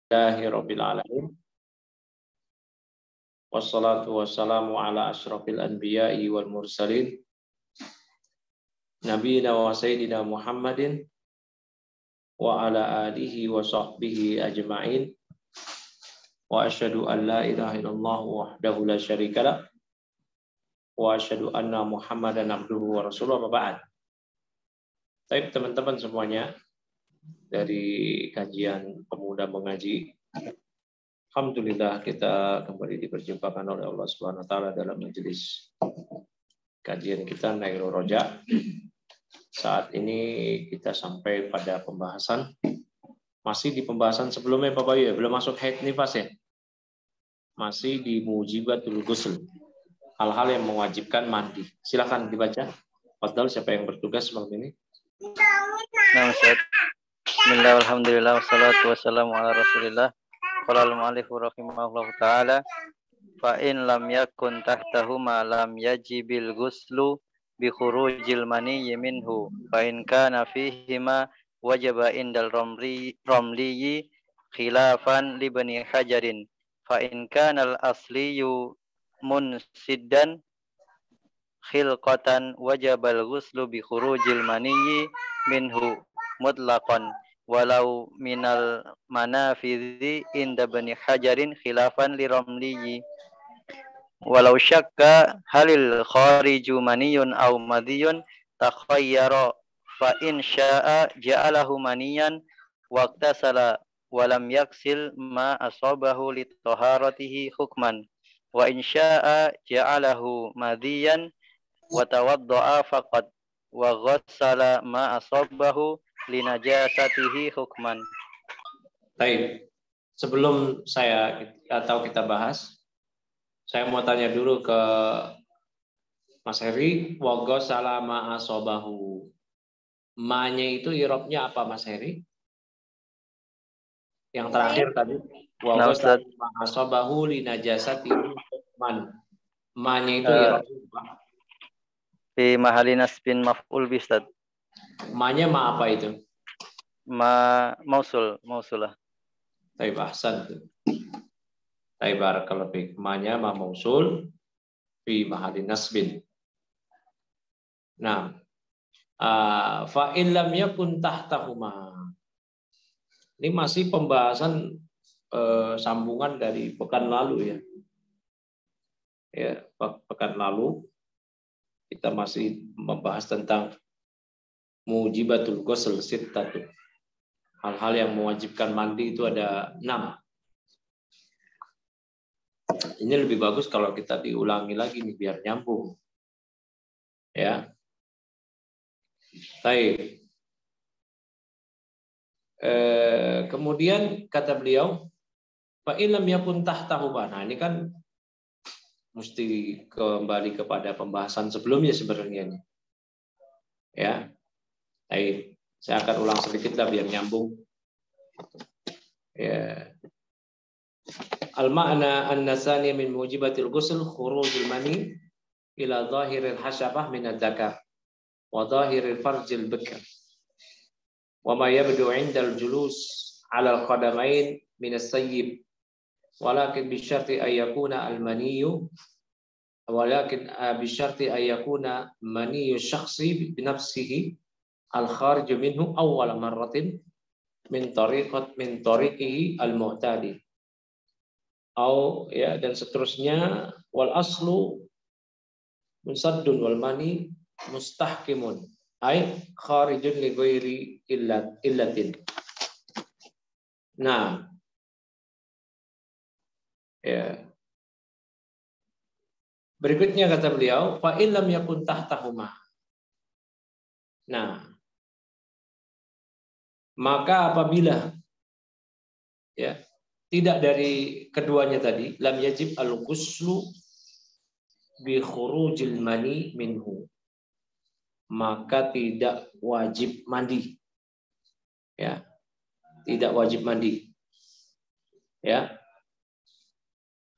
Alhamdulillahirabbil alamin. Wassalatu wassalamu ala asyrafil anbiya'i wal mursalin. Nabiyina wa sayyidina Muhammadin wa ala alihi wa sahbihi ajma'in. Wa asyhadu an la ilaha illallah wahdahu la syarikalah wa asyhadu anna Muhammadan abduhu wa rasuluhu wa ba'd. Baik teman-teman semuanya, dari kajian Pemuda Mengaji, alhamdulillah kita kembali diperjumpakan oleh Allah Subhanahu wa taala dalam majelis kajian kita Nailur Roja. Saat ini kita sampai pada pembahasan, masih di pembahasan sebelumnya Bapak Bayu ya, belum masuk haid nifas ya. Masih di mujibatul ghusl, hal-hal yang mewajibkan mandi. Silakan dibaca. Fadhal, siapa yang bertugas malam ini? Nah, Ustaz. Bismillah, alhamdulillah, wassalatu wassalamu ala rasulillah. Qala al-mu'allifu rahimahullahu ta'ala, fa in lam yakun tahtahuma lam yajibil ghuslu bi khurujil maniyyi minhu, fa in kana fihima wajaba indal ramliyi khilafan li bani hajarin, fa in kana al-asliyu munsiddan khilqatan wajabal ghuslu bi khurujil maniyyi minhu mutlaqan walau minal manafidhi inda bani hajarin khilafan li ramliyi walau syakka halil khariju maniyun aw madiyun takhayyara fa in syaa ja'alahu maniyan waqtasala walam yaksil ma asabahu li taharatihi hukman wa in syaa ja'alahu madiyan wa tawadda'a faqat wa ghassala ma asabahu li najasatihi hukman. Baik. Sebelum saya atau kita bahas, saya mau tanya dulu ke Mas Heri, wa ghassala ma asabahu. Ma-nya itu i'rabnya apa Mas Heri? Yang terakhir tadi, wa ghassala ma asabahu li najasatihi hukman. Ma-nya itu i'rabnya apa? Fi mahali nasbin maf'ul bi, Ustaz. Ma-nya ma apa itu? Mausulah. Baik, ahsan. Baik, barakallahu fiik. Ma-nya ma mausul fi mahali nasbin. Nah, fa in lam yakun tahtahuma. Ini masih pembahasan sambungan dari pekan lalu ya. Ya, pekan lalu kita masih membahas tentang mujibatul ghusl sittatu. Hal-hal yang mewajibkan mandi itu ada 6. Ini lebih bagus kalau kita diulangi lagi nih biar nyambung. Ya. Baik. Kemudian kata beliau, fa illam yakun tahtahuma. Nah, ini kan mesti kembali kepada pembahasan sebelumnya sebenarnya nih. Ya. Baik, saya akan ulang sedikit lah biar nyambung. Ya. Al-ma'na an-nasani min mujibatil ghusl khurujul mani ila zahiril hasyabah min ad-dakar wa zahiril farjil bikr. Wa ma yabdu 'inda al-julus 'ala al-qadamain min as-sayyib. Walakin bi syarti ay yakuna al-maniyyu maniyyu syakhsi bi nafsihi al-kharij minhu awwal marratin min tariqihi al-mu'tadi. Ya, dan seterusnya, wal aslu munsaddun wal mani mustahkimun ay kharijun li ghairi illatin. Nah, ya. Berikutnya kata beliau, fa illam yakun tahtahuma. Nah, maka apabila ya tidak dari keduanya tadi, lam yajib al-ghuslu bi khurujil mani minhu, maka tidak wajib mandi. Ya. Tidak wajib mandi. Ya.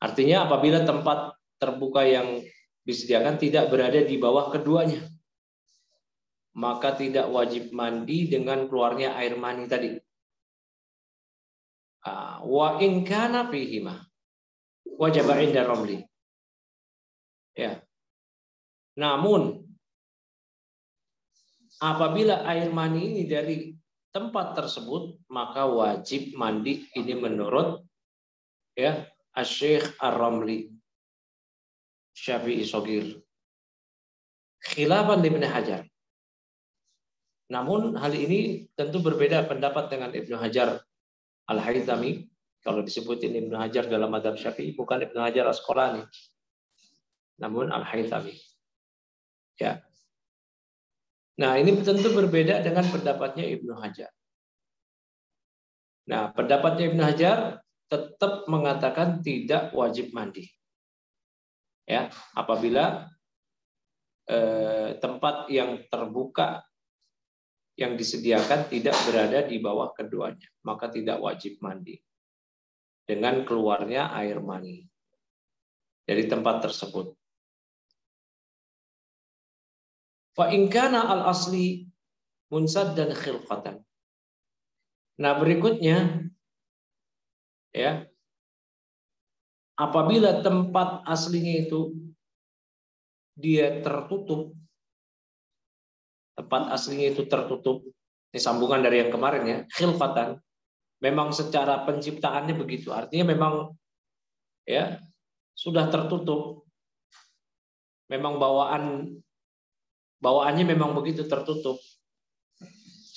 Artinya apabila tempat terbuka yang disediakan tidak berada di bawah keduanya, maka tidak wajib mandi dengan keluarnya air mani tadi. Wa in kana fihima wajib 'inda ramli. Ya. Namun apabila air mani ini dari tempat tersebut, maka wajib mandi. Ini menurut ya Asy-Syaikh Ar-Ramli, Syafi'i Shagir. Khilafan Ibnu Hajar. Namun hal ini tentu berbeda pendapat dengan Ibnu Hajar Al-Haythami. Kalau disebutin Ibnu Hajar dalam mazhab Syafi'i, bukan Ibnu Hajar Asqalani, namun Al-Haythami. Ya. Nah, ini tentu berbeda dengan pendapatnya Ibnu Hajar. Nah, pendapatnya Ibnu Hajar tetap mengatakan tidak wajib mandi. Ya, apabila tempat yang terbuka yang disediakan tidak berada di bawah keduanya, maka tidak wajib mandi dengan keluarnya air mani dari tempat tersebut. Fa in kana al-asli munsaddan khilqatan. Nah, berikutnya ya, apabila tempat aslinya itu dia tertutup, tempat aslinya itu tertutup, ini sambungan dari yang kemarin ya, khilqatan, memang secara penciptaannya begitu, artinya memang ya sudah tertutup, memang bawaannya memang begitu tertutup.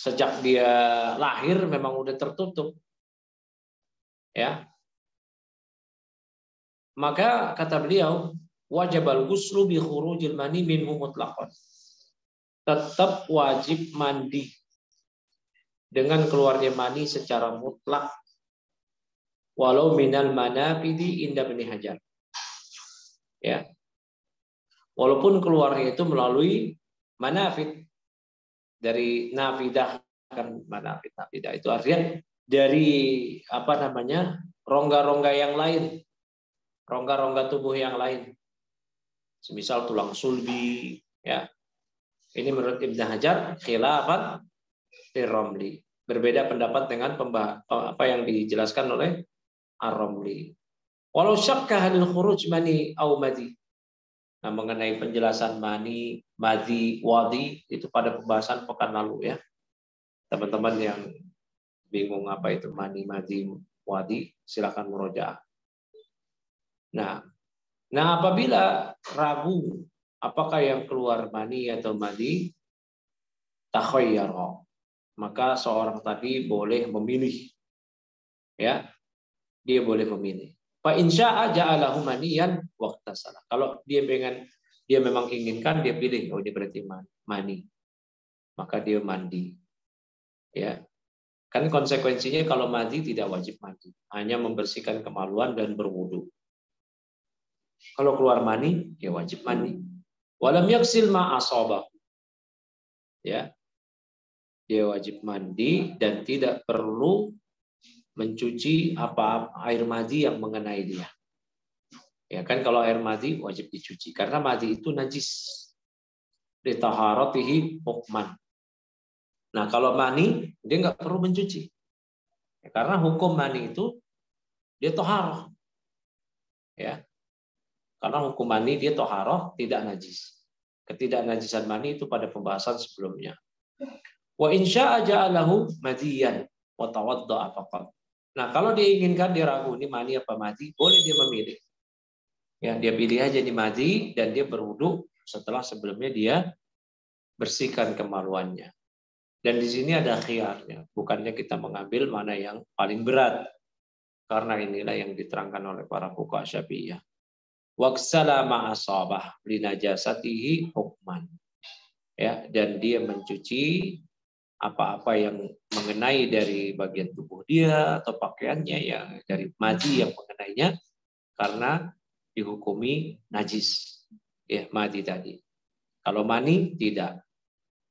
Sejak dia lahir memang udah tertutup. Ya. Maka kata beliau, wajibal ghuslu bi khurujil mani minhu mutlaqan. Tetap wajib mandi dengan keluarnya mani secara mutlak walau minal manafidi inda Ibnu Hajar. Ya. Walaupun keluarnya itu melalui manafid. Dari nafidah, kan nafidah itu artinya dari rongga-rongga yang lain, rongga-rongga tubuh yang lain, semisal tulang sulbi, ya. Ini menurut Ibnu Hajar khilafan Ar-Ramli, berbeda pendapat dengan apa yang dijelaskan oleh Ar-Ramli. Walau syakka halil khuruj mani au madi. Nah, mengenai penjelasan mani, madi, wadi itu pada pembahasan pekan lalu ya. Teman-teman yang bingung apa itu mani, madi, wadi, silakan murojaah. Nah, apabila ragu apakah yang keluar mani atau madi, takhayyara, maka seorang tadi boleh memilih. Ya. Dia boleh memilih. Fa in syaa ja'alahu maniyan waqtasala. Kalau dia memang inginkan, dia pilih, oh dia berarti mani. Maka dia mandi. Ya. Kan konsekuensinya kalau mandi tidak wajib mandi, hanya membersihkan kemaluan dan berwudu. Kalau keluar mani, dia wajib mandi. Walam yaksil ma asabah. Ya. Dia wajib mandi dan tidak perlu mencuci air madi yang mengenai dia. Ya kan, kalau air madi wajib dicuci karena madi itu najis. Li taharatihi hukman. Nah, kalau mani dia nggak perlu mencuci. Ya, karena hukum mani itu dia toharoh. Ya. Karena hukum mani dia toharoh, tidak najis. Ketidaknajisan mani itu pada pembahasan sebelumnya. Wa in syaa ja'alahu madiyan wa tawadda'a faqat. Nah, kalau dia inginkan, dia ragu ini mani apa madi, boleh dia memilih. Ya, dia pilih aja di madi dan dia berwudu setelah sebelumnya dia bersihkan kemaluannya. Dan di sini ada khiyarnya, bukannya kita mengambil mana yang paling berat. Karena inilah yang diterangkan oleh para fuqaha Syafi'iyah. Waqsala ma'asabah li najasatihi hukman. Ya, dan dia mencuci apa-apa yang mengenai dari bagian tubuh dia atau pakaiannya yang dari madi yang mengenainya karena dihukumi najis. Ya, madi tadi. Kalau mani tidak.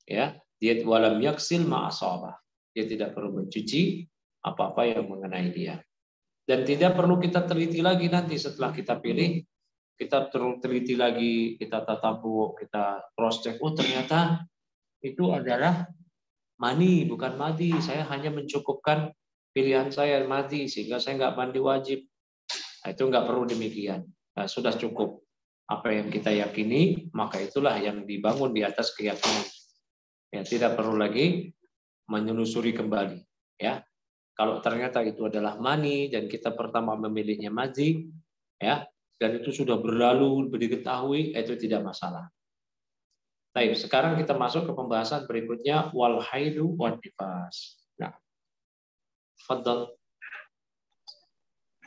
Ya, dia walam yaksil ma'asabah. Dia tidak perlu mencuci apa-apa yang mengenai dia. Dan tidak perlu kita teliti lagi nanti setelah kita pilih, kita teliti lagi, kita tatabu, kita cross check, oh ternyata itu adalah mani bukan madi, saya hanya mencukupkan pilihan saya mati sehingga saya nggak mandi wajib. Nah, itu nggak perlu demikian. Nah, sudah cukup. Apa yang kita yakini, maka itulah yang dibangun di atas keyakinan. Ya, tidak perlu lagi menelusuri kembali. Ya, kalau ternyata itu adalah mani dan kita pertama memilihnya mazi, ya, dan itu sudah berlalu, diketahui, itu tidak masalah. Baik, sekarang kita masuk ke pembahasan berikutnya, wal haidu wan nifas. Nah, fadhal.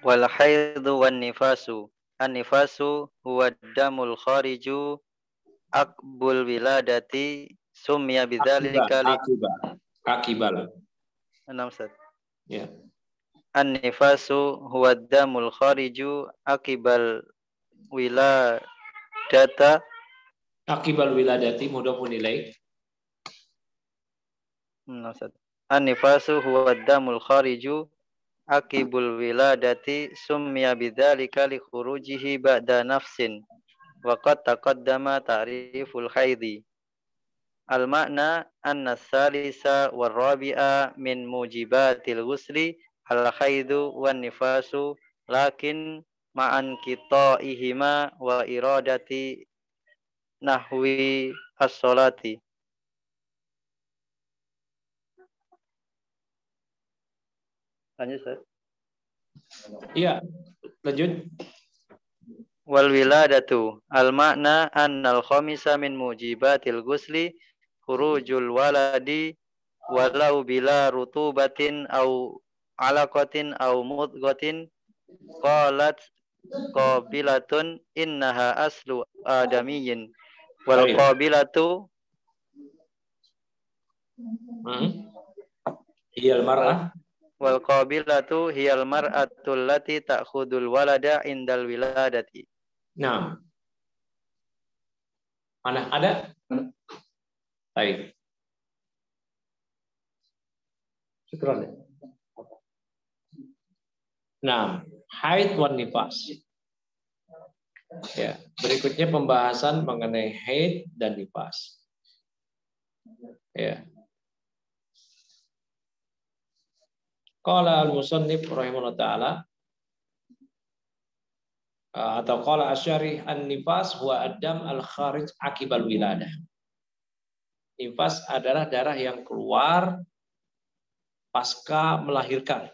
Wal haidu wan nifasu. An-nifasu huwa damul khariju akbul wiladati sumya bidzalika li akibal. Enam Ustaz. Ya. An-nifasu huwa damul khariju akibal wiladata Akibal wiladati mudhafun ilaih. An-nifasu huwa damul khariju akibul wiladati sumya bidzalika li khurujihi ba'da nafsin wa qad taqaddama ta'riful haidhi. Al-makna anna tsalisa war rabi'a min mujibatil ghusli al-haidu wan nifasu lakin ma'an qita'ihima wa iradati nahwi as-salati. Lanjut, Ustaz. Iya, lanjut. Wal wiladatu al-makna annal khamisa min mujibatil ghusli khurujul waladi walau bila rutubatin au alaqatin au mudghatin qalat qabilatun innaha aslu adamiyyin wal qabilatu hiyal mar'ah wal qabilatu hiyal mar'atul lati ta'khudul walada indal wiladati. Nah, mana ada? Baik. Syukran. Nah, haid wan nifas. Ya, berikutnya pembahasan mengenai haid dan nifas. Ya. Qala al-musannif rahimahullah ta'ala atau qala asyarih an-nifas huwa ad-dam al-kharij akibal wiladah. Nifas adalah darah yang keluar pasca melahirkan.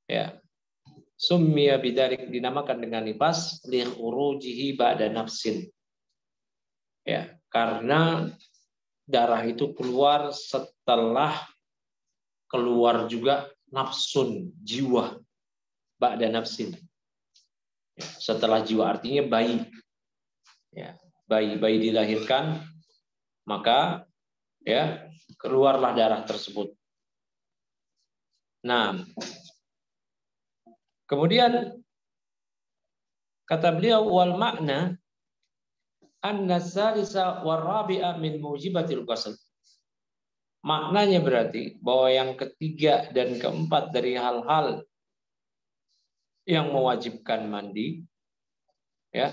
Ya. Summiya bidzalik dinamakan dengan nifas li khurujihi ba'da nafsin. Ya, karena darah itu keluar setelah keluar juga nafsun, jiwa, ba'da nafsin. Ya, setelah jiwa artinya bayi. Ya, bayi dilahirkan, maka ya keluarlah darah tersebut. Nah, kemudian kata beliau wal makna anna salisa war rabi'a min mujibatil ghusl. Maknanya berarti bahwa yang ketiga dan keempat dari hal-hal yang mewajibkan mandi ya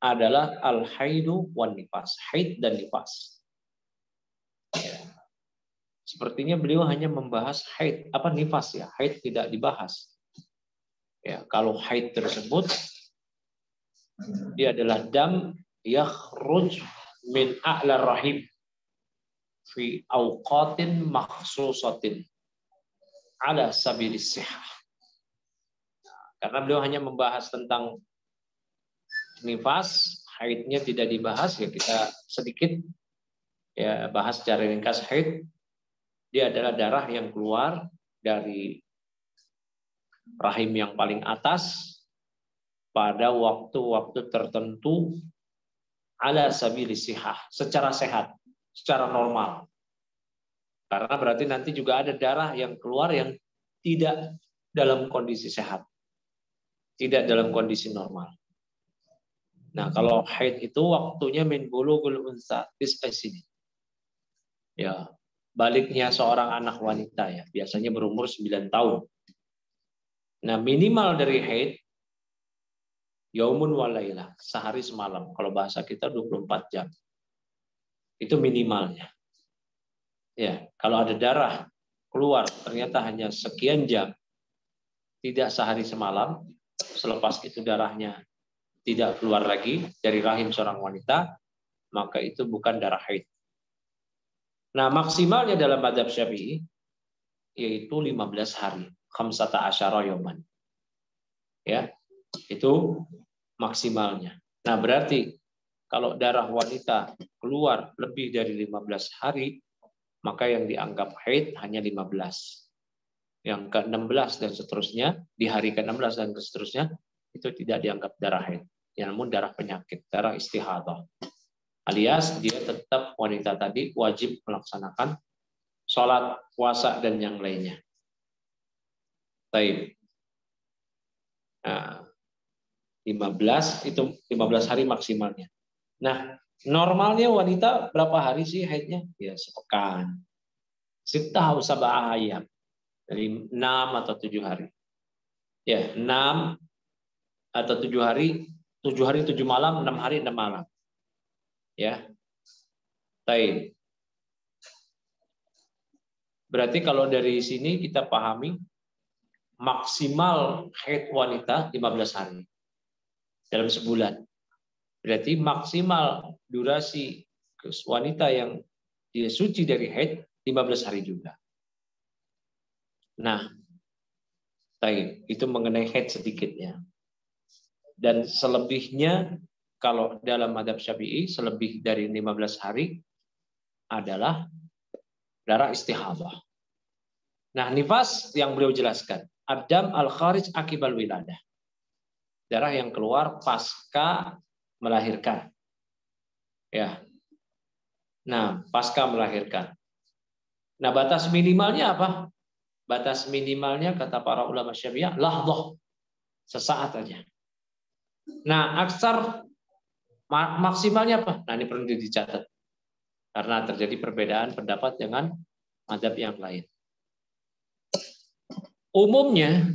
adalah al-haidu wan nifas, haid dan nifas. Ya. Sepertinya beliau hanya membahas haid, apa nifas ya, haid tidak dibahas. Ya, kalau haid tersebut dia adalah dam yakhruj min a'la rahim fi awqatin makhsusatin ala sabilis sihah. Karena beliau hanya membahas tentang nifas, haidnya tidak dibahas, ya kita sedikit ya bahas secara ringkas haid. Dia adalah darah yang keluar dari rahim yang paling atas pada waktu-waktu tertentu ala sabilis sihah, secara sehat, secara normal. Karena berarti nanti juga ada darah yang keluar yang tidak dalam kondisi sehat. Tidak dalam kondisi normal. Nah, kalau haid itu waktunya min bulughul unsa bis sini. Ya, baliknya seorang anak wanita ya, biasanya berumur 9 tahun. Nah, minimal dari haid yaumun walailah, sehari semalam. Kalau bahasa kita 24 jam. Itu minimalnya. Ya, kalau ada darah keluar ternyata hanya sekian jam, tidak sehari semalam, selepas itu darahnya tidak keluar lagi dari rahim seorang wanita, maka itu bukan darah haid. Nah, maksimalnya dalam mazhab Syafi'i yaitu 15 hari, 15 yauman. Ya, itu maksimalnya. Nah, berarti kalau darah wanita keluar lebih dari 15 hari, maka yang dianggap haid hanya 15. Yang ke-16 dan seterusnya, di hari ke-16 dan seterusnya, itu tidak dianggap darah haid. Namun darah penyakit, darah istihadah. Alias dia tetap wanita tadi wajib melaksanakan sholat, puasa, dan yang lainnya. Baik. Nah, 15 itu 15 hari maksimalnya. Nah, normalnya wanita berapa hari sih haidnya? Ya, sepekan. Sittah sab'ah ayyam. Dari 6 atau 7 hari. Ya, 6 atau 7 hari, 7 hari 7 malam, 6 hari 6 malam. Ya. Baik. Berarti kalau dari sini kita pahami maksimal haid wanita 15 hari dalam sebulan. Berarti maksimal durasi wanita yang dia suci dari haid 15 hari juga. Nah, itu mengenai haid sedikitnya. Dan selebihnya kalau dalam mazhab Syafi'i selebih dari 15 hari adalah darah istihadah. Nah, nifas yang beliau jelaskan, adam al-kharij akibal wiladah. Darah yang keluar pasca melahirkan. Ya. Nah, pasca melahirkan. Nah, batas minimalnya apa? Batas minimalnya kata para ulama Syafi'iyah lahdzah. Sesaat aja. Nah, aksar maksimalnya apa? Nah, ini perlu dicatat. Karena terjadi perbedaan pendapat dengan mazhab yang lain. Umumnya,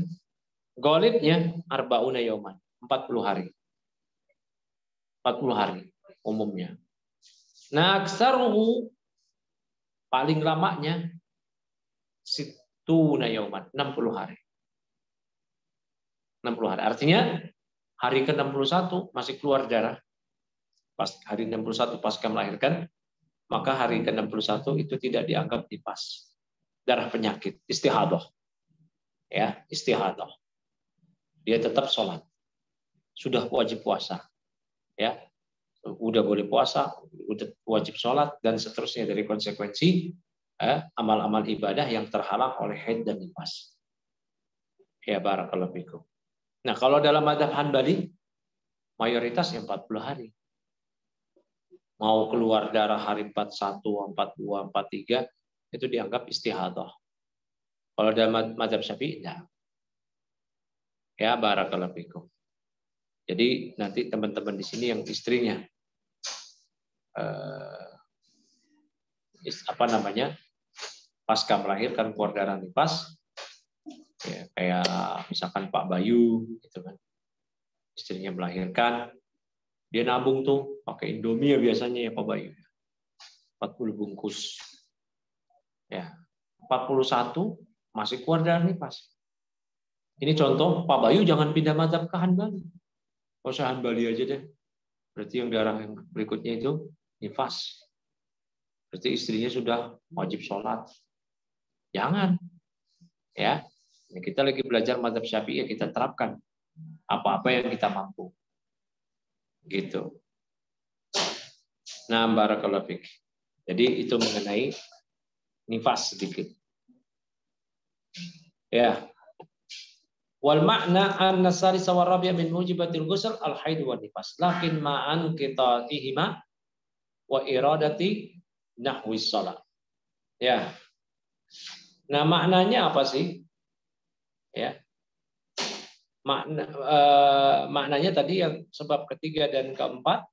golibnya arba'una yauman, 40 hari. 40 hari umumnya. Nah, aksaruhu paling lamanya situna yauman, 60 hari. 60 hari. Artinya hari ke-61 masih keluar darah. Pas hari 61 pasca melahirkan, maka hari ke-61 itu tidak dianggap nifas. Darah penyakit, istihadah. Ya, istihadah. Dia tetap sholat. Sudah wajib puasa. Ya. Udah boleh puasa, udah wajib sholat, dan seterusnya dari konsekuensi amal-amal ibadah yang terhalang oleh haid dan nifas. Ya, barakallahu fikum. Nah, kalau dalam mazhab Hanbali, mayoritas yang 40 hari. Mau keluar darah hari 41, 42, 43, itu dianggap istihadah. Kalau dalam mazhab Syafi'i, enggak. Ya, barakallahu fikum. Jadi nanti teman-teman di sini yang istrinya pasca melahirkan keluar darah nifas, ya, kayak misalkan Pak Bayu, gitu kan, istrinya melahirkan, dia nabung tuh pakai Indomie ya biasanya ya Pak Bayu, 40 bungkus, ya 41 masih keluar darah nifas. Ini contoh, Pak Bayu jangan pindah mazhab ke Hanbali, nggak usah Hanbali aja deh. Berarti yang darah yang berikutnya itu nifas. Berarti istrinya sudah wajib sholat. Jangan. Ya. Kita lagi belajar mazhab Syafi'i, ya kita terapkan apa-apa yang kita mampu. Gitu. Nah, barakallahu fiik. Jadi itu mengenai nifas sedikit. Ya. Wal makna anna salisa wa rabi'a min mujibatil ghusl al haid wa nifas. Lakin ma'an qita'ihima wa iradati nahwi shalah. Ya. Nah, maknanya apa sih? Ya. Maknanya tadi yang sebab ketiga dan keempat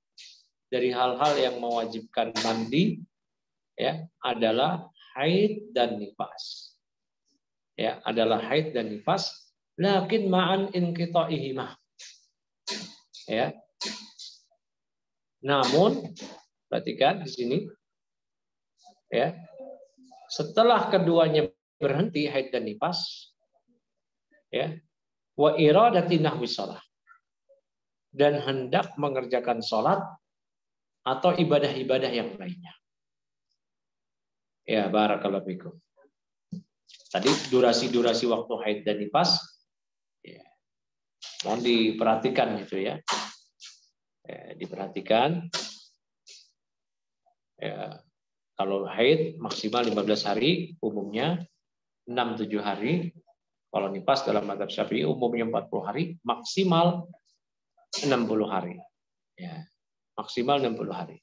dari hal-hal yang mewajibkan mandi ya adalah haid dan nifas. Ya, adalah haid dan nifas, lakin ma'an inqita'ihima. Ya. Namun perhatikan di sini ya. Setelah keduanya berhenti haid dan nifas, ya, wa iradati nahwi shalah, dan hendak mengerjakan sholat atau ibadah-ibadah yang lainnya. Ya, barakallahu fikum. Tadi durasi-durasi waktu haid dan nifas, ya, mohon diperhatikan gitu ya. Diperhatikan. Ya, kalau haid maksimal 15 hari, umumnya 6-7 hari. Kalau nifas dalam mazhab Syafi'i umumnya 40 hari, maksimal 60 hari. Ya, maksimal 60 hari.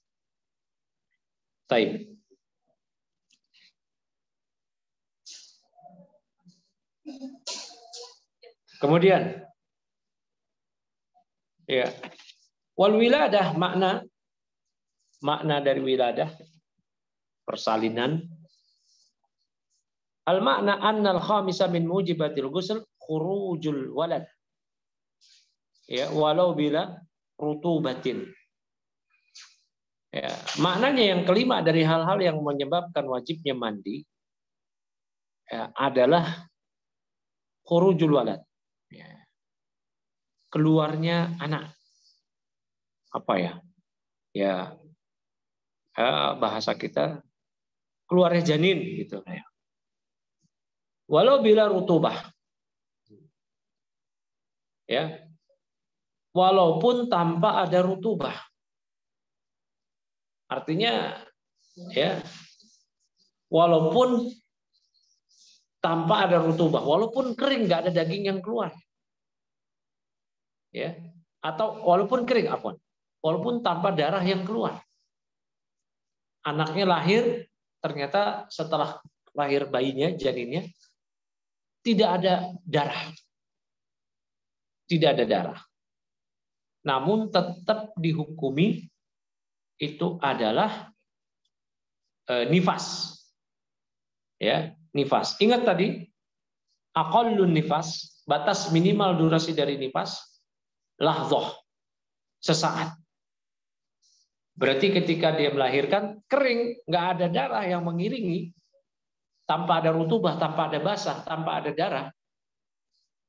Baik. Kemudian, ya, wal wiladah, makna dari wiladah, persalinan. Al makna annal khamisa min mujibatil ghusl khurujul walad. Ya, walau bila rutubatin. Ya, maknanya yang kelima dari hal-hal yang menyebabkan wajibnya mandi, ya, adalah khurujul walad. Ya, keluarnya anak. Apa ya? Ya, bahasa kita keluarnya janin gitu ya. Walau bila rutubah. Ya. Walaupun tanpa ada rutubah. Artinya, ya, walaupun tanpa ada rutubah, walaupun kering, nggak ada daging yang keluar, ya, atau walaupun kering, walaupun tanpa darah yang keluar, anaknya lahir, ternyata setelah lahir bayinya, janinnya, tidak ada darah, tidak ada darah, namun tetap dihukumi itu adalah nifas. Ya, nifas. Ingat tadi, aqallun nifas, batas minimal durasi dari nifas, lahdzah, sesaat. Berarti ketika dia melahirkan, kering, nggak ada darah yang mengiringi, tanpa ada rutubah, tanpa ada basah, tanpa ada darah,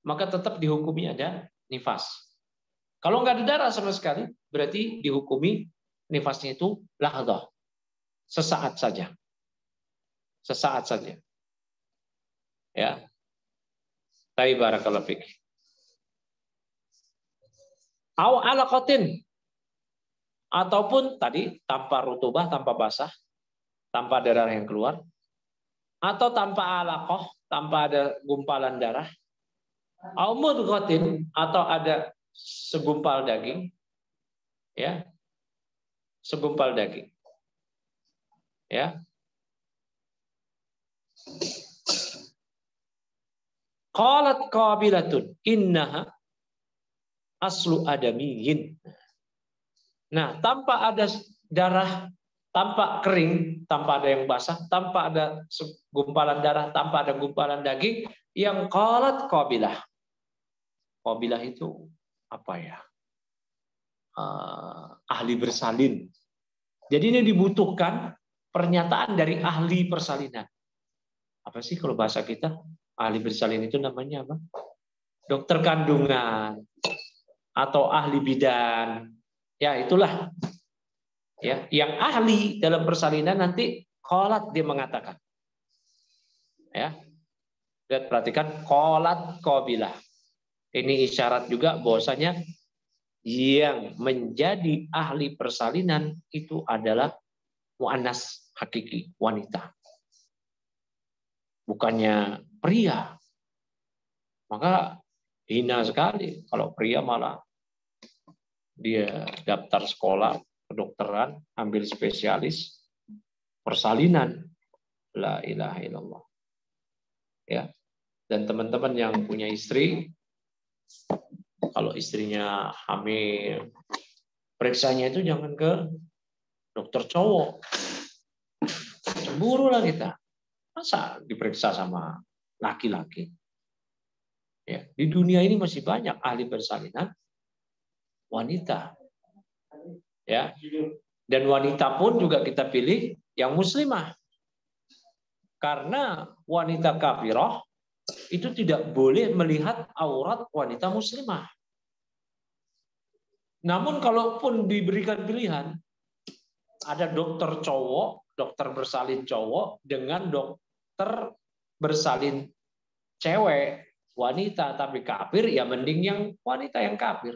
maka tetap dihukumi ada nifas. Kalau nggak ada darah sama sekali, berarti dihukumi nifasnya itu lahdzah, sesaat saja. Sesaat saja. Ya. Tapi barakallahu fik. Aw alaqatin, ataupun tadi tanpa rutubah, tanpa basah, tanpa darah yang keluar, atau tanpa alaqah, tanpa ada gumpalan darah. Aw mudghatin, atau ada segumpal daging. Ya. Segumpal daging. Ya. Qalat qabilatun innaha aslu adamiyyin. Nah, tanpa ada darah, tanpa kering, tanpa ada yang basah, tanpa ada gumpalan darah, tanpa ada gumpalan daging, yang qalat qabilah. Qabilah itu apa ya? Ahli bersalin. Jadi ini dibutuhkan pernyataan dari ahli persalinan. Apa sih kalau bahasa kita? Ahli bersalin itu namanya apa? Dokter kandungan atau ahli bidan. Ya, itulah. Ya, yang ahli dalam persalinan nanti qalat dia mengatakan. Ya. Lihat, perhatikan qalat qabilah. Ini isyarat juga bahwasanya yang menjadi ahli persalinan itu adalah muannas hakiki, wanita. Bukannya pria. Maka hina sekali kalau pria malah dia daftar sekolah kedokteran, ambil spesialis persalinan. La ilaha illallah. Ya. Dan teman-teman yang punya istri, kalau istrinya hamil, periksanya itu jangan ke dokter cowok. Cemburu lah kita. Masa diperiksa sama laki-laki? Ya, di dunia ini masih banyak ahli persalinan wanita. Ya. Dan wanita pun juga kita pilih yang muslimah. Karena wanita kafirah itu tidak boleh melihat aurat wanita muslimah. Namun kalaupun diberikan pilihan, ada dokter cowok, dokter bersalin cowok dengan dokter bersalin cewek, wanita tapi kafir, ya mending yang wanita yang kafir.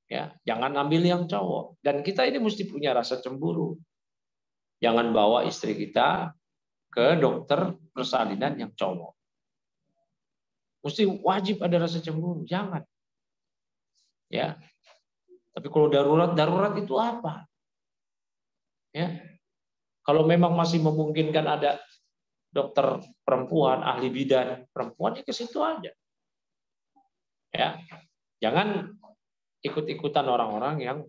Ya, jangan ambil yang cowok. Dan kita ini mesti punya rasa cemburu. Jangan bawa istri kita ke dokter persalinan yang cowok. Mesti wajib ada rasa cemburu, jangan. Ya. Tapi kalau darurat itu apa? Ya. Kalau memang masih memungkinkan ada dokter perempuan, ahli bidan perempuan, ya ke situ aja. Ya. Jangan ikut-ikutan orang-orang yang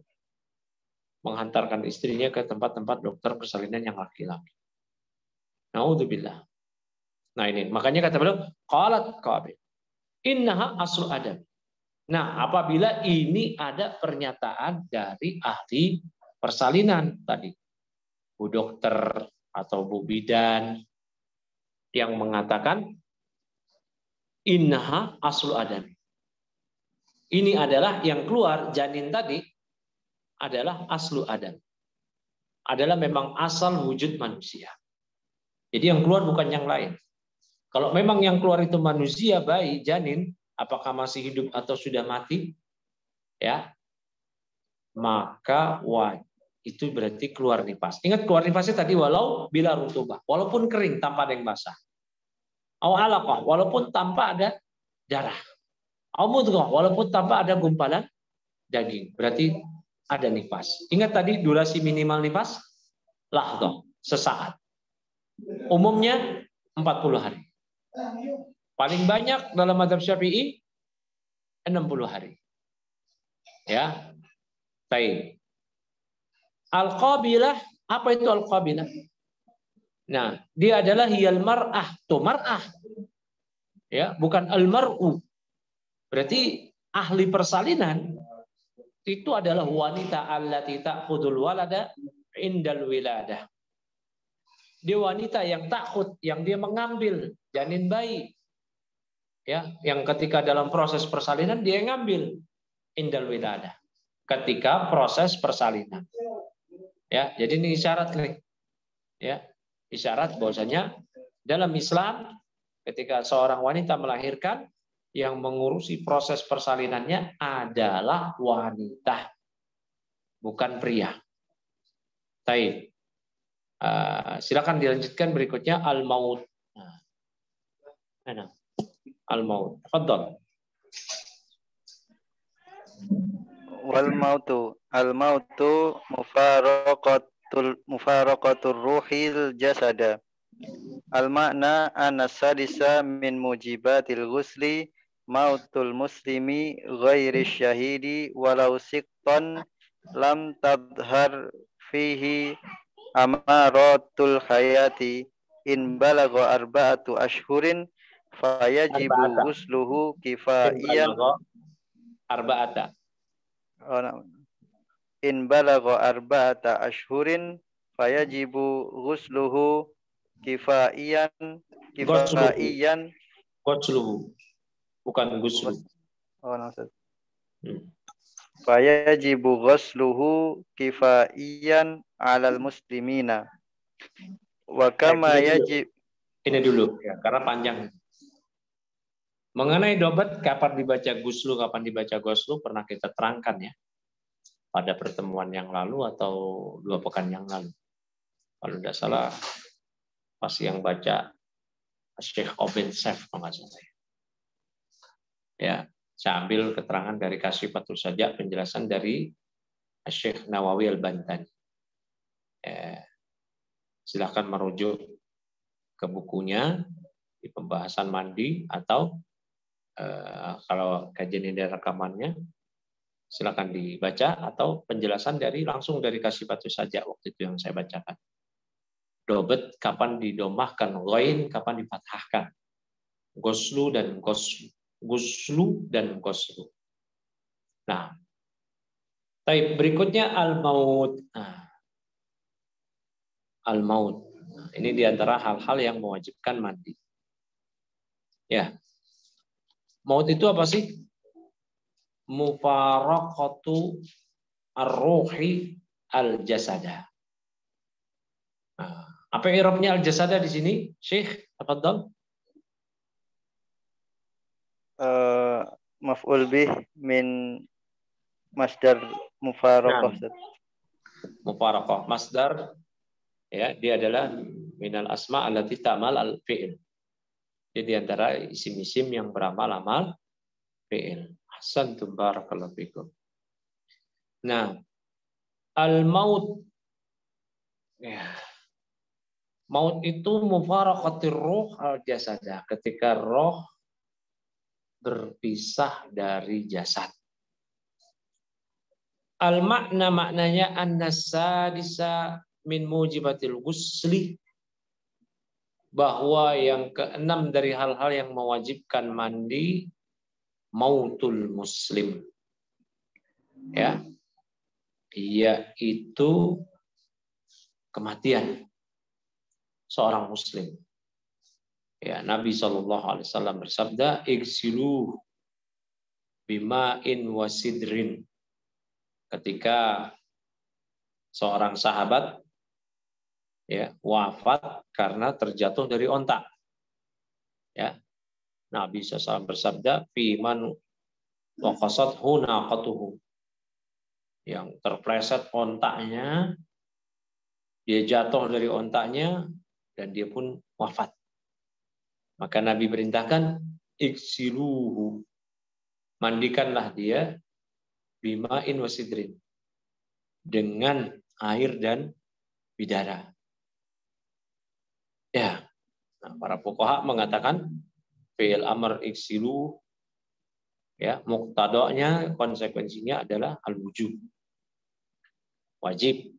menghantarkan istrinya ke tempat-tempat dokter persalinan yang laki-laki. Naudzubillah. Nah ini, makanya kata beliau, qalat qabil. Innaha aslu adam. Nah, apabila ini ada pernyataan dari ahli persalinan tadi, Bu Dokter atau Bu Bidan yang mengatakan innaha aslu adam. Ini adalah yang keluar janin tadi adalah aslu adam. Adalah memang asal wujud manusia. Jadi yang keluar bukan yang lain. Kalau memang yang keluar itu manusia, bayi, janin, apakah masih hidup atau sudah mati? Ya, maka itu berarti keluar nifas. Ingat keluar nifasnya tadi walau bila rutubah, walaupun kering tanpa ada yang basah. Aw alaqah, walaupun tanpa ada darah. Aw mudghah, walaupun tanpa ada gumpalan daging. Berarti ada nifas. Ingat tadi durasi minimal nifas lahdzah, sesaat. Umumnya 40 hari. Paling banyak dalam mazhab Syafi'i 60 hari. Ya. Baik. Al-qabilah, apa itu al-qabilah? Nah, dia adalah hiyal mar'ah, tuh mar'ah. Ya, bukan al-mar'u. Berarti ahli persalinan itu adalah wanita allati ta'khudul walada indal wiladah. Dia wanita yang takut, yang dia mengambil janin bayi. Ya, yang ketika dalam proses persalinan dia ngambil indal wiladah. Ketika proses persalinan. Ya, jadi ini isyarat nih. Ya, isyarat bahwasanya dalam Islam ketika seorang wanita melahirkan yang mengurusi proses persalinannya adalah wanita, bukan pria. Baik. Silakan dilanjutkan berikutnya al-maut. Nah, al-maut. Tafadhal. Wal mautu mufaraqatur ruhil jasada. Al makna an-sadisa min mujibatil ghusli mautul muslimi ghairi syahidi walau siqtan lam tadhar fihi amaratul hayati in balagha arba'atu ashhurin fayajibu ghusluhu kifaiyan arba'ata. In balagha arba'ata ashhurin fayajibu ghusluhu kifaiyan ghusluhu bukan ghuslu. Oh, maksud. Fayajibu ghusluhu kifaiyan 'alal muslimina. Wa kama yajib. Ini dulu ya, karena panjang. Mengenai dobat kapan dibaca ghuslu, kapan dibaca ghuslu pernah kita terangkan ya. Pada pertemuan yang lalu atau 2 pekan yang lalu. Kalau tidak salah pas yang baca Syekh Obin Sef kalau nggak salah. Ya, saya ambil keterangan dari Kasyifatul Sajak, penjelasan dari Syekh Nawawi Al-Bantani. Silakan merujuk ke bukunya di pembahasan mandi atau kalau kajian ini rekamannya silakan dibaca atau penjelasan langsung dari Kasyifatul Sajak waktu itu yang saya bacakan. Dobet kapan didomahkan, ghain kapan difathahkan. Ghuslu dan ghuslu. Ghuslu dan ghuslu. Nah, berikutnya al-maut. Nah, al-maut. Ini diantara hal-hal yang mewajibkan mandi. Ya, maut itu apa sih? Mufaraqatu ar-ruhi al-jasada. Nah, apa i'rabnya al-jasada di sini? Syekh, tafadhal. Maf'ul bih min masdar mufaraqah. Nah, mufaraqah masdar, ya, dia adalah minal asma allati ta'mal al-fi'il. Jadi antara isim-isim yang beramal amal fi'il. Ahsantum barakallahu fikum. Nah, al-maut, ya, maut itu mufaraqatir ruh al-jasada, ketika roh berpisah dari jasad. Al-makna, maknanya an-nasadisa min mujibatil ghusli, bahwa yang keenam dari hal-hal yang mewajibkan mandi, mautul muslim. Ya, yaitu kematian seorang muslim. Ya, Nabi SAW bersabda, "Igsilu bima'in wasidrin." Ketika seorang sahabat, ya, wafat karena terjatuh dari onta. Ya, Nabi SAW bersabda, "Fiman waqasathu naqatuhu." Yang terpleset ontaknya, dia jatuh dari ontaknya, dan dia pun wafat. Maka Nabi perintahkan, "Iksiluhu." Mandikanlah dia bima'in wasidrin, dengan air dan bidara. Ya, nah, para fuqaha mengatakan fi'il amr iksilu, ya, muqtadanya, konsekuensinya adalah al-wujub, wajib.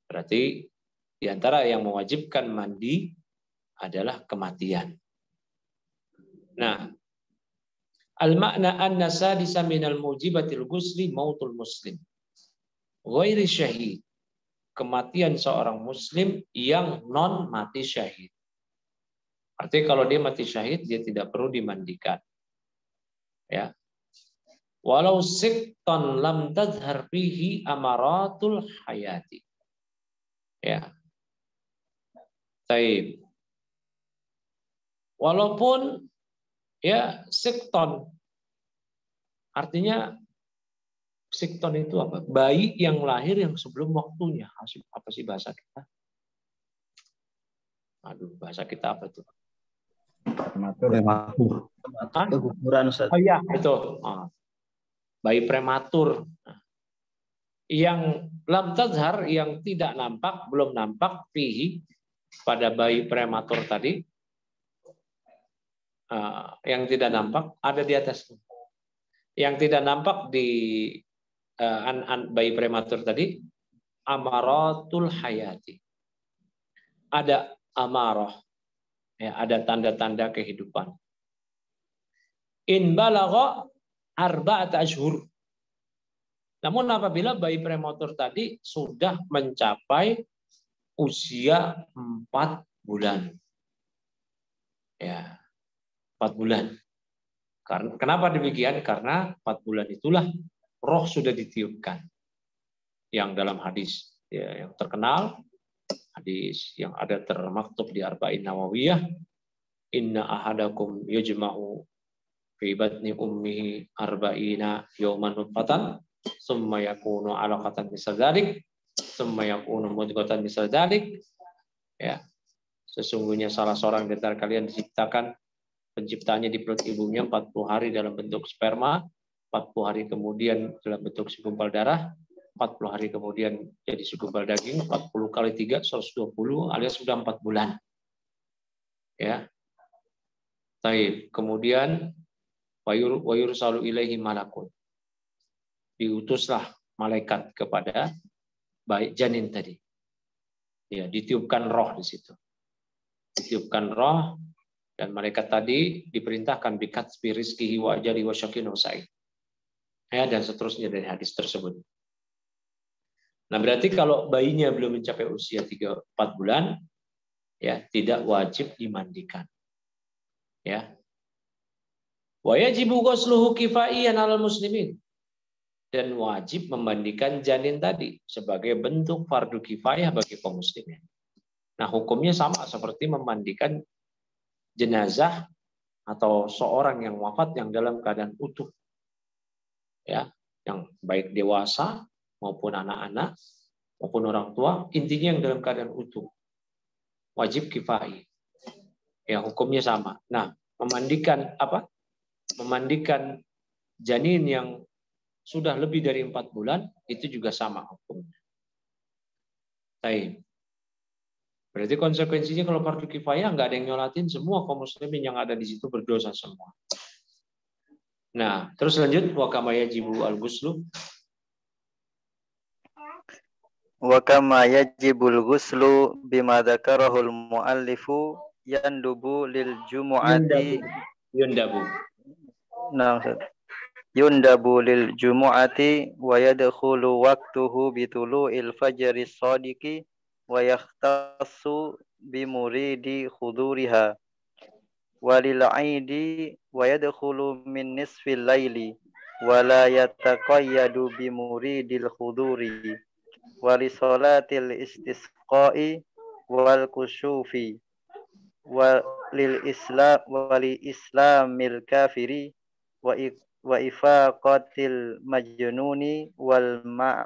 Berarti di antara yang mewajibkan mandi adalah kematian. Nah, al-makna anna sadisa minal mujibatil ghusli mautul muslim ghairi syahid, kematian seorang muslim yang non mati syahid. Artinya kalau dia mati syahid, dia tidak perlu dimandikan. Ya. Walau siktan lam tadhhar fihi amaratul hayati. Ya. Taib. Walaupun, ya, sikton, artinya sikton itu apa? Bayi yang lahir yang sebelum waktunya. Apa sih bahasa kita? Aduh, bahasa kita apa tuh? Prematur. Keguguran, Ustaz. Oh iya, itu. Bayi prematur. Yang lam tazhar, yang tidak nampak, belum nampak, fihi, pada bayi prematur tadi, yang tidak nampak ada di atas. Yang tidak nampak di bayi prematur tadi, amaratul hayati. Ada amarah, ya, ada tanda-tanda kehidupan. In balagha arba'at ashhur. Namun apabila bayi prematur tadi sudah mencapai usia 4 bulan. Ya, 4 bulan. Kenapa demikian? Karena 4 bulan itulah roh sudah ditiupkan. Yang dalam hadis, ya, yang terkenal, hadis yang ada termaktub di Arba'in Nawawiyah, inna ahadakum yujma'u fi batni ummihi arba'ina yawman nutfatan summa yakunu 'alaqatan misal dzalik summa yakunu mudghatan misal dzalik. Ya, sesungguhnya salah seorang di antara kalian diciptakan, penciptaannya di perut ibunya 40 hari dalam bentuk sperma, 40 hari kemudian dalam bentuk segumpal darah, 40 hari kemudian jadi segumpal daging, 40 kali 3, 120, alias sudah 4 bulan. Ya. Taib. Kemudian wayursalu ilaihi malakun. Diutuslah malaikat kepada baik janin tadi. Ya, ditiupkan roh di situ. Ditiupkan roh, dan malaikat tadi diperintahkan bikatsbi rizqihi wa ajali wa syaqin wa sa'id. Ya, dan seterusnya dari hadis tersebut. Nah, berarti kalau bayinya belum mencapai usia 3-4 bulan, ya tidak wajib dimandikan. Ya. Wa yajibu ghusluhu kifaiyan 'alal muslimin. Dan wajib memandikan janin tadi sebagai bentuk fardu kifayah bagi kaum muslimin. Nah, hukumnya sama seperti memandikan jenazah atau seorang yang wafat yang dalam keadaan utuh. Ya, yang baik dewasa maupun anak-anak maupun orang tua, intinya yang dalam keadaan utuh. Wajib kifayah. Ya, hukumnya sama. Nah, memandikan apa? Memandikan janin yang sudah lebih dari 4 bulan itu juga sama hukumnya. Baik. Berarti konsekuensinya kalau fardu kifayah nggak ada yang nyolatin, semua kaum muslimin yang ada di situ berdosa semua. Nah, terus lanjut wa kama yajibu al-ghuslu. Wa kama yajibul ghuslu bima dzakarahul muallifu yandubu lil jumu'ati Yundabu. Nah, yundabu lil jumu'ati wa yadkhulu waqtuhu bitulu'il fajri shadiqi wa yahtassu bi muridi khuduriha walil aidi wa yadkhulu min nisfil laili wa la yataqayyadu bi muridil khuduri wa li salatil istisqa'i wal kusufi wa lil islamil kafiri wa ifaqatil majnuni wal maghma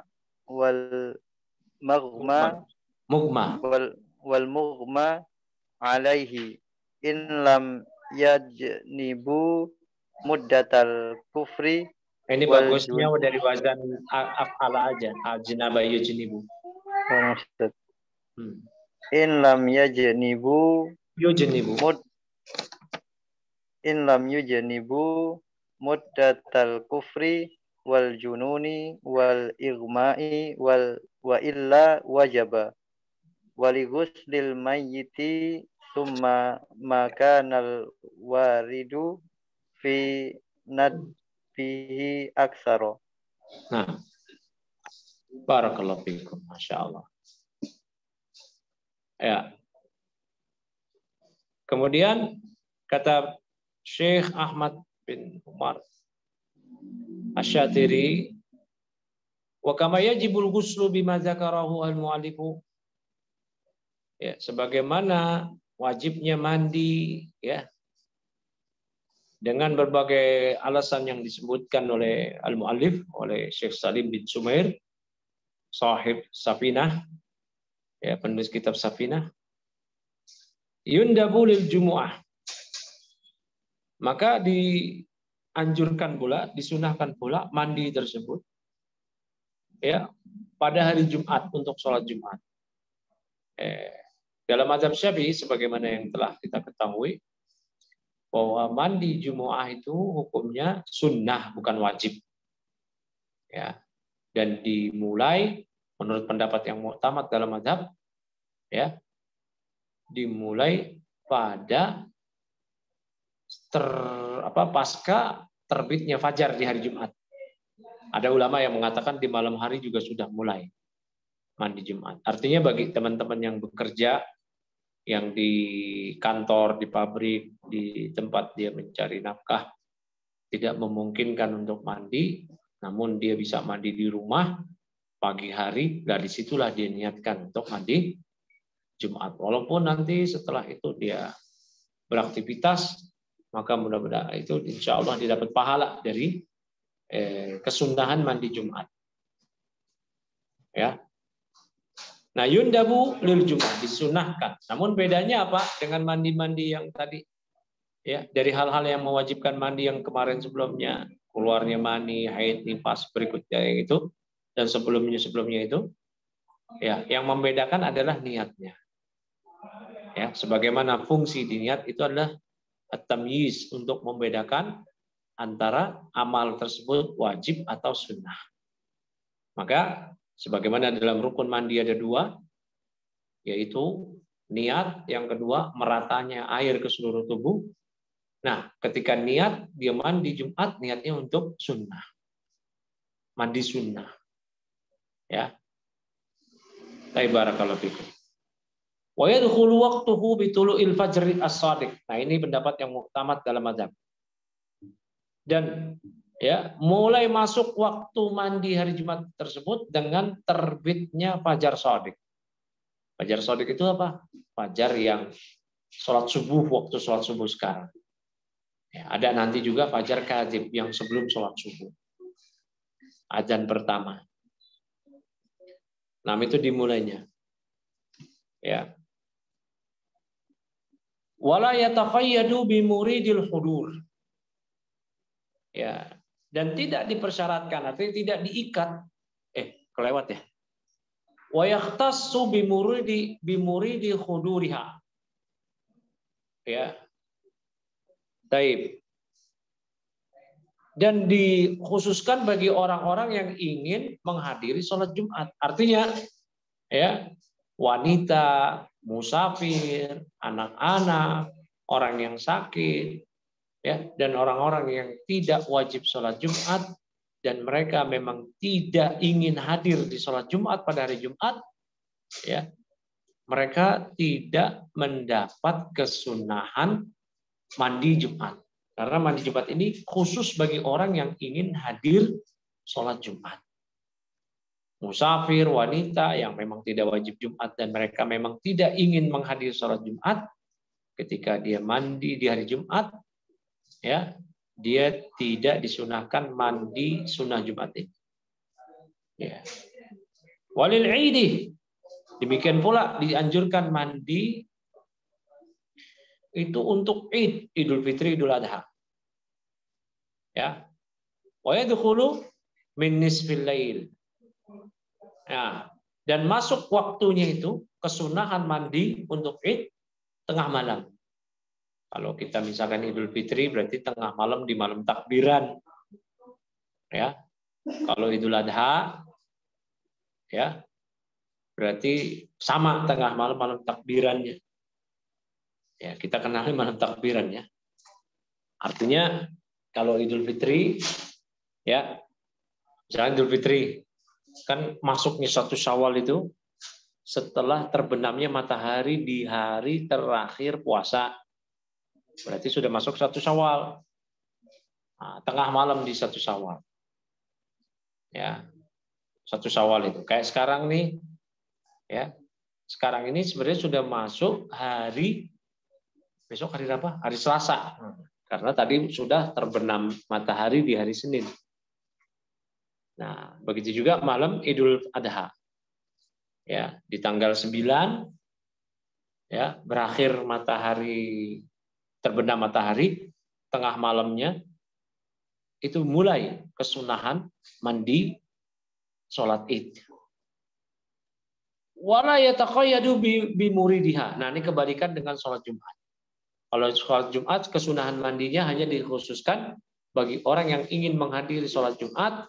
wal mughma alaihi in lam yajnibu muddatal kufri. Ini bagusnya dari wazan af'ala aja. Ajnaba yujnibu. In lam yajnibu muddatal kufri wal jununi wal igma'i wa illa wajaba wali ghuslil mayyiti summa makanal waridu fi nadfihi aksaro. Nah, barakallahu fikum, masya Allah. Ya. Kemudian kata Syekh Ahmad bin Umar Asy-Syatiri, wa kama yajibul ghuslu bima dzakarahu al-mu'allifu. Ya, sebagaimana wajibnya mandi ya dengan berbagai alasan yang disebutkan oleh al-mu'allif, oleh Syekh Salim bin Sumair, sahib Safinah, ya, penulis kitab Safinah. Yundabu lil jumu'ah. Maka dianjurkan pula, disunahkan pula mandi tersebut ya pada hari Jumat untuk sholat Jumat. Dalam mazhab Syafi'i sebagaimana yang telah kita ketahui bahwa mandi Jumu'ah itu hukumnya sunnah bukan wajib. Ya. Dan dimulai menurut pendapat yang mu'tamad dalam mazhab ya dimulai pada pasca terbitnya fajar di hari Jumat. Ada ulama yang mengatakan di malam hari juga sudah mulai mandi Jumat. Artinya bagi teman-teman yang bekerja, yang di kantor, di pabrik, di tempat dia mencari nafkah, tidak memungkinkan untuk mandi, namun dia bisa mandi di rumah pagi hari, dari situlah dia niatkan untuk mandi Jumat. Walaupun nanti setelah itu dia beraktivitas, maka mudah-mudahan itu insya Allah dia dapat pahala dari kesunahan mandi Jumat. Ya. Nah, yundabu lil Jumat disunahkan. Namun bedanya apa dengan mandi-mandi yang tadi? Ya, dari hal-hal yang mewajibkan mandi yang kemarin sebelumnya, keluarnya mani, haid, nifas berikutnya itu dan sebelumnya itu, ya, yang membedakan adalah niatnya. Ya, sebagaimana fungsi di niat itu adalah at-tamyiz untuk membedakan antara amal tersebut wajib atau sunnah. Maka sebagaimana dalam rukun mandi ada 2, yaitu niat, yang kedua meratanya air ke seluruh tubuh. Nah, ketika niat dia mandi Jumat, niatnya untuk sunnah, mandi sunnah, ya. Barakallahu fikum. Wa yadkhulu waqtuhu bi tulu'il fajri as-shadiq. Nah, ini pendapat yang muktamad dalam mazhab. Dan ya, mulai masuk waktu mandi hari Jumat tersebut dengan terbitnya fajar shadiq. Fajar shadiq itu apa? Fajar yang sholat subuh, waktu sholat subuh sekarang. Ya, ada nanti juga fajar kadzib yang sebelum sholat subuh. Adzan pertama. Nah, itu dimulainya. Ya. Wala yataqayyadu bi muridil hudur. Ya, dan tidak dipersyaratkan, artinya tidak diikat. Kelewat ya. Wa yahtassu bi muridi huduriha. Ya. Taib. Dan dikhususkan bagi orang-orang yang ingin menghadiri sholat Jumat. Artinya, ya, wanita, musafir, anak-anak, orang yang sakit, ya, dan orang-orang yang tidak wajib sholat Jumat dan mereka memang tidak ingin hadir di sholat Jumat pada hari Jumat, ya, mereka tidak mendapat kesunahan mandi Jumat. Karena mandi Jumat ini khusus bagi orang yang ingin hadir sholat Jumat. Musafir, wanita yang memang tidak wajib Jumat dan mereka memang tidak ingin menghadiri sholat Jumat, ketika dia mandi di hari Jumat, ya, dia tidak disunahkan mandi sunnah Jumat ini. Ya. Walil Aidi, demikian pula dianjurkan mandi itu untuk Id, Idul Fitri, Idul Adha. Ya. Wa yadkhulu min nisfil lail. Ya. Dan masuk waktunya itu kesunahan mandi untuk Id tengah malam. Kalau kita misalkan Idul Fitri berarti tengah malam di malam takbiran. Ya. Kalau Idul Adha, ya, berarti sama tengah malam, malam takbirannya. Ya, kita kenali malam takbiran, ya. Artinya kalau Idul Fitri, ya, misalnya Idul Fitri kan masuknya 1 Syawal itu setelah terbenamnya matahari di hari terakhir puasa. Berarti sudah masuk 1 Syawal. Nah, tengah malam di 1 Syawal. Ya. 1 Syawal itu. Kayak sekarang nih, ya. Sekarang ini sebenarnya sudah masuk hari, besok hari apa? Hari Selasa. Karena tadi sudah terbenam matahari di hari Senin. Nah, begitu juga malam Idul Adha. Ya, di tanggal 9, ya, berakhir matahari, terbenam matahari, tengah malamnya itu mulai kesunahan mandi sholat Id. Wala yataqayyadu bi muridiha. Nah, ini kebalikan dengan sholat Jumat. Kalau sholat Jumat, kesunahan mandinya hanya dikhususkan bagi orang yang ingin menghadiri sholat Jumat.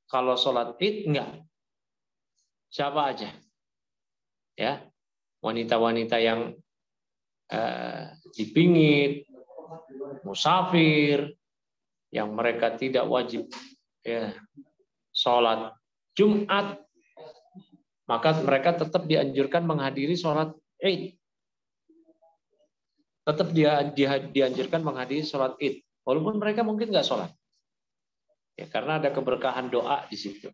Kalau sholat Id, enggak. Siapa aja. Ya, wanita-wanita yang dipingit, musafir, yang mereka tidak wajib, ya, sholat Jumat, maka mereka tetap dianjurkan menghadiri sholat Id. Tetap dianjurkan menghadiri sholat Id, walaupun mereka mungkin nggak sholat, ya, karena ada keberkahan doa di situ.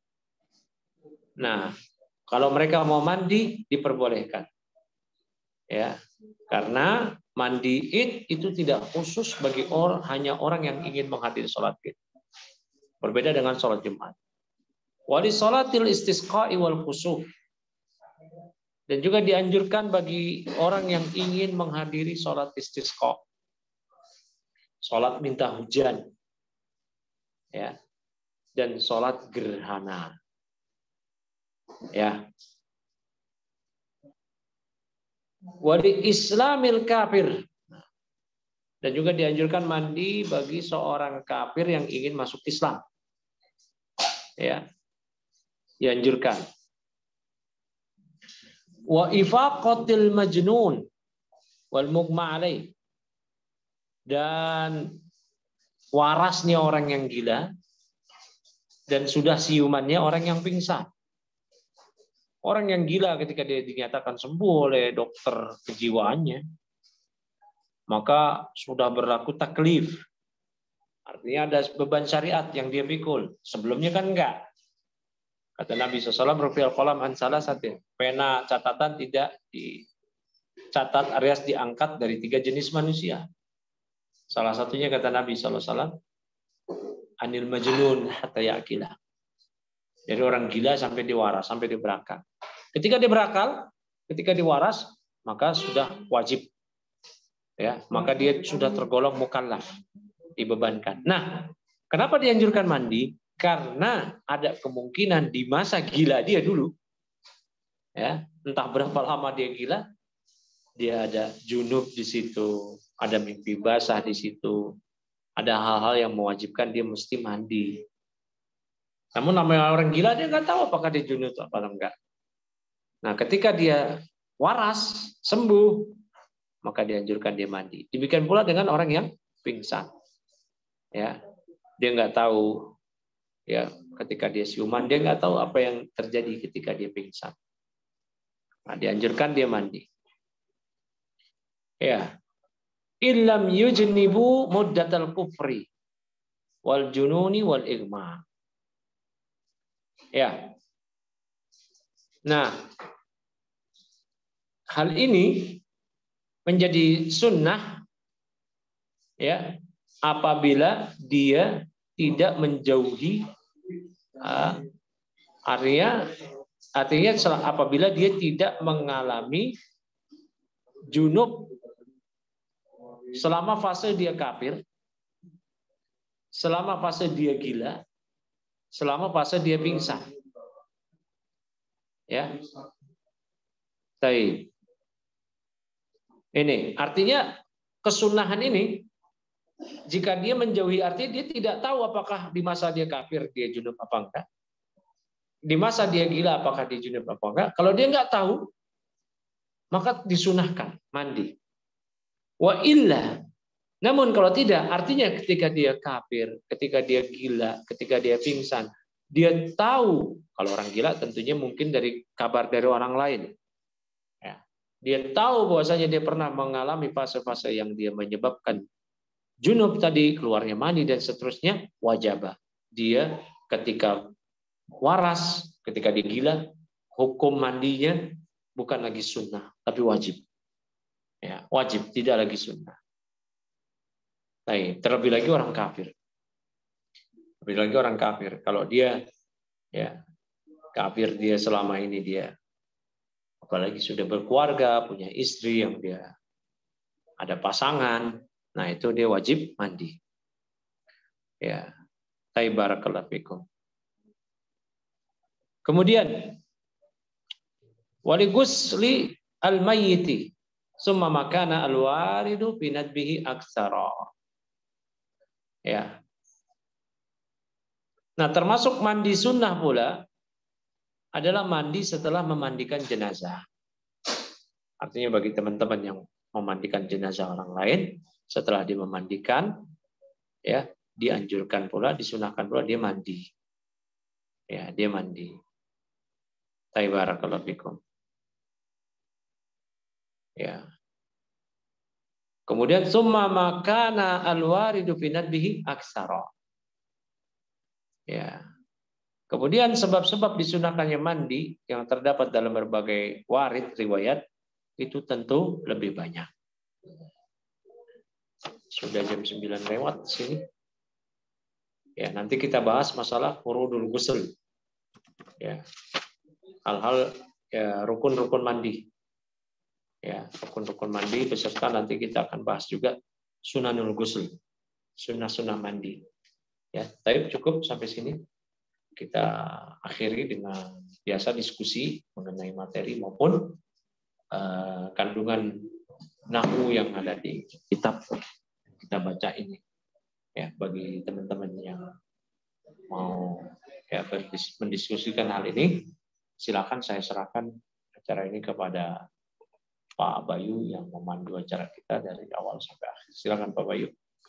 Nah, kalau mereka mau mandi diperbolehkan, ya, karena mandi Id itu tidak khusus bagi hanya orang yang ingin menghadiri sholat Id. Berbeda dengan sholat Jumat. Wali sholatil istisqa'i wal khusuf. Dan juga dianjurkan bagi orang yang ingin menghadiri sholat istisqa, sholat minta hujan, ya, dan sholat gerhana, ya. Wali islamil kafir, dan juga dianjurkan mandi bagi seorang kafir yang ingin masuk Islam, ya, dianjurkan. Wa ifaqatil majnun wal mughma alaih, dan warasnya orang yang gila dan sudah siumannya orang yang pingsan. Orang yang gila ketika dia dinyatakan sembuh oleh dokter kejiwaannya, maka sudah berlaku taklif. Artinya ada beban syariat yang dia pikul. Sebelumnya kan enggak. Kata Nabi SAW, "Rufi'al qalam an salasatin." Pena catatan tidak dicatat alias diangkat dari 3 jenis manusia. Salah satunya kata Nabi SAW, anil majnun hatta ya'qilah. Dari orang gila sampai dia waras, sampai dia berakal. Ketika dia berakal, ketika dia waras, maka sudah wajib. Ya, maka dia sudah tergolong mukallaf, dibebankan. Nah, kenapa dianjurkan mandi? Karena ada kemungkinan di masa gila dia dulu, ya, entah berapa lama dia gila, dia ada junub di situ, ada mimpi basah di situ, ada hal-hal yang mewajibkan dia mesti mandi. Namun namanya orang gila dia nggak tahu apakah dia junub atau enggak. Nah, ketika dia waras, sembuh, maka dianjurkan dia mandi. Demikian pula dengan orang yang pingsan. Ya, dia nggak tahu, ya, ketika dia siuman dia nggak tahu apa yang terjadi ketika dia pingsan. Nah, dianjurkan dia mandi. Ya, illam yujnibu muddatal kufri wal jununi wal igma. Ya. Nah, hal ini menjadi sunnah, ya, apabila dia tidak menjauhi, artinya apabila dia tidak mengalami junub selama fase dia kafir, selama fase dia gila, selama fase dia pingsan. Ya. Baik. Ini artinya kesunahan ini, jika dia menjauhi, artinya dia tidak tahu apakah di masa dia kafir dia junub apa enggak, di masa dia gila apakah dia junub apa enggak. Kalau dia enggak tahu, maka disunahkan mandi. Wa illa, namun kalau tidak, artinya ketika dia kafir, ketika dia gila, ketika dia pingsan, dia tahu, kalau orang gila tentunya mungkin dari kabar dari orang lain. Dia tahu bahwasanya dia pernah mengalami fase-fase yang dia menyebabkan junub tadi, keluarnya mani dan seterusnya, wajibah. Dia ketika waras, ketika dia gila, hukum mandinya bukan lagi sunnah, tapi wajib. Ya, wajib, tidak lagi sunnah. Nah, terlebih lagi orang kafir. Terlebih lagi orang kafir. Kalau dia, ya, kafir dia selama ini dia, apalagi sudah berkeluarga, punya istri yang dia ada pasangan, nah itu dia wajib mandi. Ya, barakallahu fikum. Kemudian wali gusli al-mayyiti summa makana al-waridu fi nadbihi aksara. Ya. Nah, termasuk mandi sunnah pula adalah mandi setelah memandikan jenazah. Artinya bagi teman-teman yang memandikan jenazah orang lain, setelah dia memandikan, ya, dianjurkan pula, disunahkan pula dia mandi. Ya, dia mandi. Barakallahu fikum. Ya. Kemudian summa makana al-waridu fi nadbihi aksara. Ya. Kemudian sebab-sebab disunahkannya mandi yang terdapat dalam berbagai warid riwayat itu tentu lebih banyak. Sudah jam 9 lewat sini. Ya, nanti kita bahas masalah furudul ghusl. Ya. Hal-hal, ya, rukun-rukun mandi. Ya, rukun-rukun mandi beserta nanti kita akan bahas juga sunanul ghusl. Sunnah-sunnah mandi. Ya, tapi cukup sampai sini. Kita akhiri dengan biasa diskusi mengenai materi maupun kandungan nahwu yang ada di kitab kita baca ini. Ya, bagi teman-teman yang mau, ya, mendiskusikan hal ini, silakan saya serahkan acara ini kepada Pak Bayu yang memandu acara kita dari awal sampai akhir. Silakan Pak Bayu.